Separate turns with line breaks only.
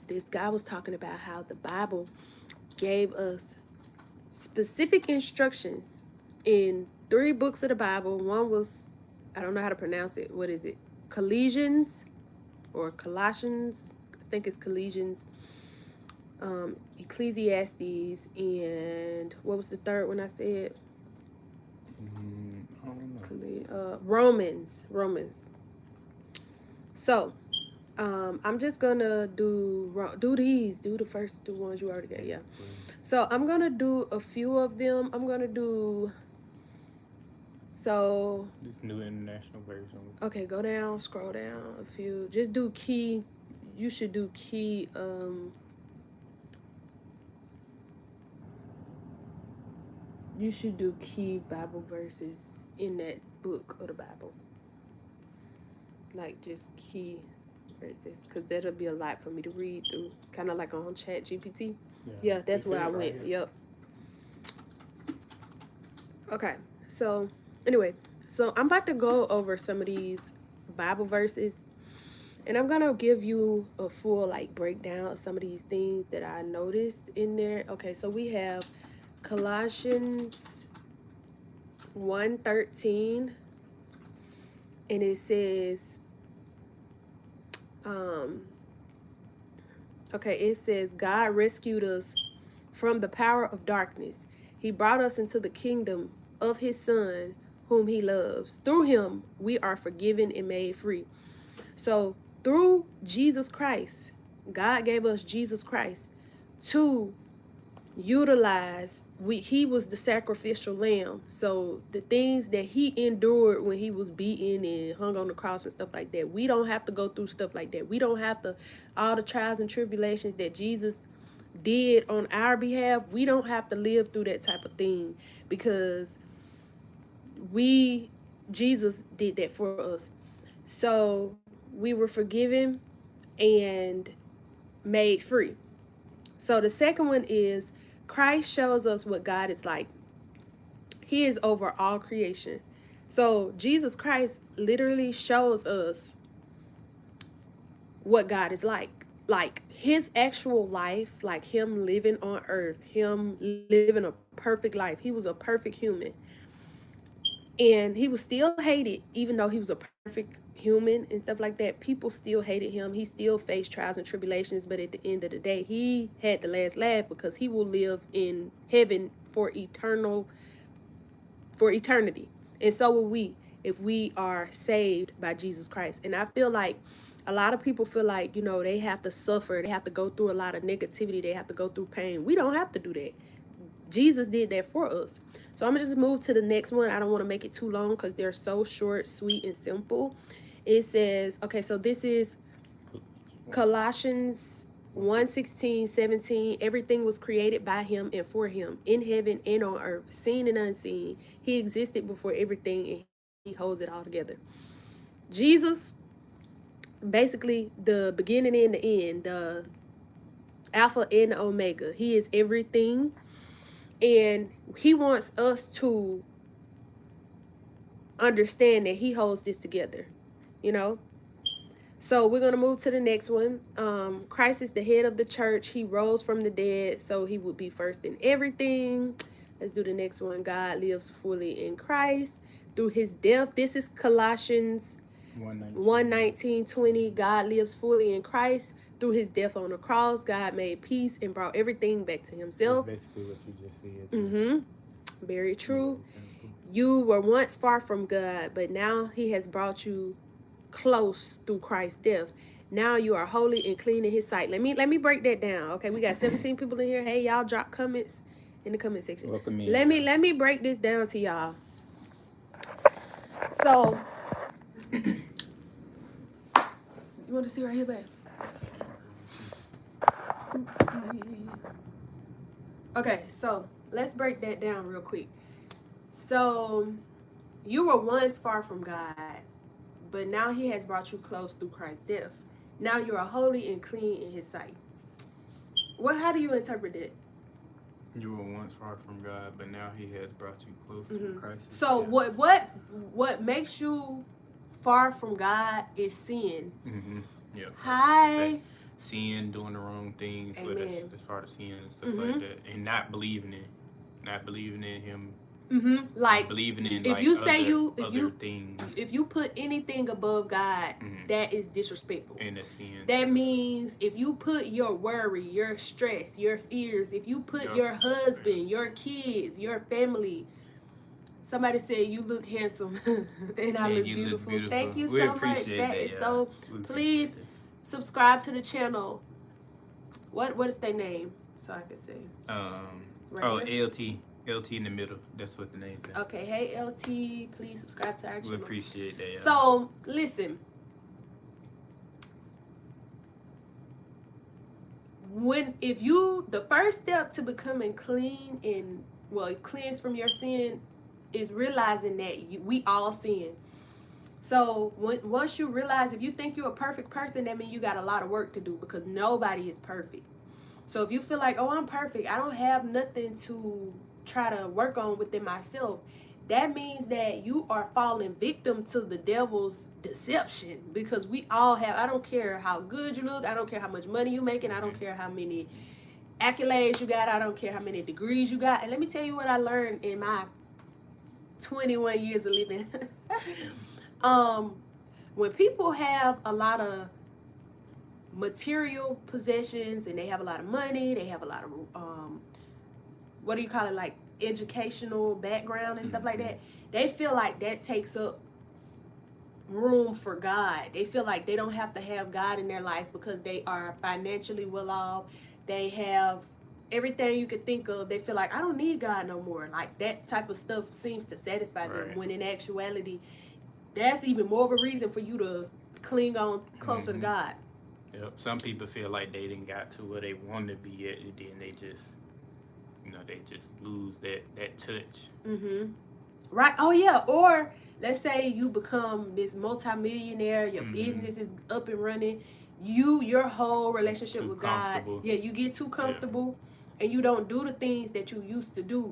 this guy was talking about how the Bible gave us specific instructions in 3 books of the Bible. One was, I don't know how to pronounce it. What is it? Colossians or Colossians? I think it's Colossians. Ecclesiastes, and what was the third one I said?
I don't know.
Romans. So, I'm just gonna do the first 2 ones you already got. Yeah. So I'm gonna do a few of them. I'm gonna do so.
This new international version.
Okay, go down, scroll down a few. Just do key. You should do key. You should do key Bible verses in that book of the Bible. Like just key verses, because that'll be a lot for me to read through. Kind of like on Chat GPT. Yeah, that's where I went. Right. Yep. Okay, so anyway, so I'm about to go over some of these Bible verses, and I'm gonna give you a full like breakdown of some of these things that I noticed in there. Okay, so we have Colossians 1:13, and it says, it says, God rescued us from the power of darkness. He brought us into the kingdom of his Son, whom he loves. Through him, we are forgiven and made free. So through Jesus Christ, God gave us Jesus Christ to utilize. He was the sacrificial lamb. So the things that he endured when he was beaten and hung on the cross and stuff like that, we don't have to go through stuff like that. We don't have to, all the trials and tribulations that Jesus did on our behalf, we don't have to live through that type of thing, because Jesus did that for us. So we were forgiven and made free. So the second one is, Christ shows us what God is like. He is over all creation. So Jesus Christ literally shows us what God is like his actual life, like him living on earth, him living a perfect life. He was a perfect human, and he was still hated. Even though he was a perfect human and stuff like that, people still hated him. He still faced trials and tribulations, but at the end of the day, he had the last laugh, because he will live in heaven for eternity. And so will we, if we are saved by Jesus Christ. And I feel like a lot of people feel like, they have to suffer, they have to go through a lot of negativity, they have to go through pain. We don't have to do that. Jesus did that for us. So I'm going to just move to the next one. I don't want to make it too long because they're so short, sweet, and simple. It says, okay, so this is Colossians 1:16-17. Everything was created by him and for him, in heaven and on earth, seen and unseen. He existed before everything, and he holds it all together. Jesus, basically the beginning and the end, the Alpha and the Omega. He is everything. And he wants us to understand that he holds this together, you know? So we're going to move to the next one. Christ is the head of the church. He rose from the dead, so he would be first in everything. Let's do the next one. God lives fully in Christ through his death. This is Colossians 1:19-20. God lives fully in Christ. Through his death on the cross, God made peace and brought everything back to himself.
That's basically what you just said.
Very true. You were once far from God, but now he has brought you close through Christ's death. Now you are holy and clean in his sight. Let me break that down. Okay, we got 17 people in here. Hey, y'all, drop comments in the comment section.
Welcome in.
Let me break this down to y'all. So you want to see right here, babe? Okay, so let's break that down real quick. So you were once far from God, but now he has brought you close through Christ's death. Now you are holy and clean in his sight. How do you interpret it?
You were once far from God, but now he has brought you close to Christ.
So what makes you far from God is sin.
Yeah.
Hi.
sin, doing the wrong things, but
Amen.
that's part of sin and stuff like that, and not believing in Him,
Like,
believing in
if
like
you say
other things,
if you put anything above God,
mm-hmm.
that is disrespectful.
and the sin.
That means if you put your worry, your stress, your fears, if you put your husband, your kids, your family. Somebody said you look handsome and I look beautiful. Thank you
We
so much.
appreciate
That is so. Please subscribe to the channel. What is their name? So I can say.
Right here? LT in the middle. That's what the name is.
Okay. Hey LT, please subscribe to our channel.
We appreciate that.
So listen. The first step to becoming clean and cleansed from your sin is realizing that we all sin. So once you realize, if you think you're a perfect person, that means you got a lot of work to do, because nobody is perfect. So if you feel like, oh, I'm perfect, I don't have nothing to try to work on within myself, that means that you are falling victim to the devil's deception, because we all have, I don't care how good you look, I don't care how much money you're making, I don't care how many accolades you got, I don't care how many degrees you got. And let me tell you what I learned in my 21 years of living. When people have a lot of material possessions and they have a lot of money, they have a lot of what do you call it, like educational background and stuff like that, they feel like that takes up room for God. They feel like they don't have to have God in their life because they are financially well off. They have everything you could think of. They feel like, I don't need God no more. Like, that type of stuff seems to satisfy them, when in actuality that's even more of a reason for you to cling on closer to God.
Yep. Some people feel like they didn't got to where they want to be at, and then they just, they just lose that touch.
Right. Oh yeah. Or let's say you become this multimillionaire, your business is up and running, your whole relationship with God, you get too comfortable, and you don't do the things that you used to do.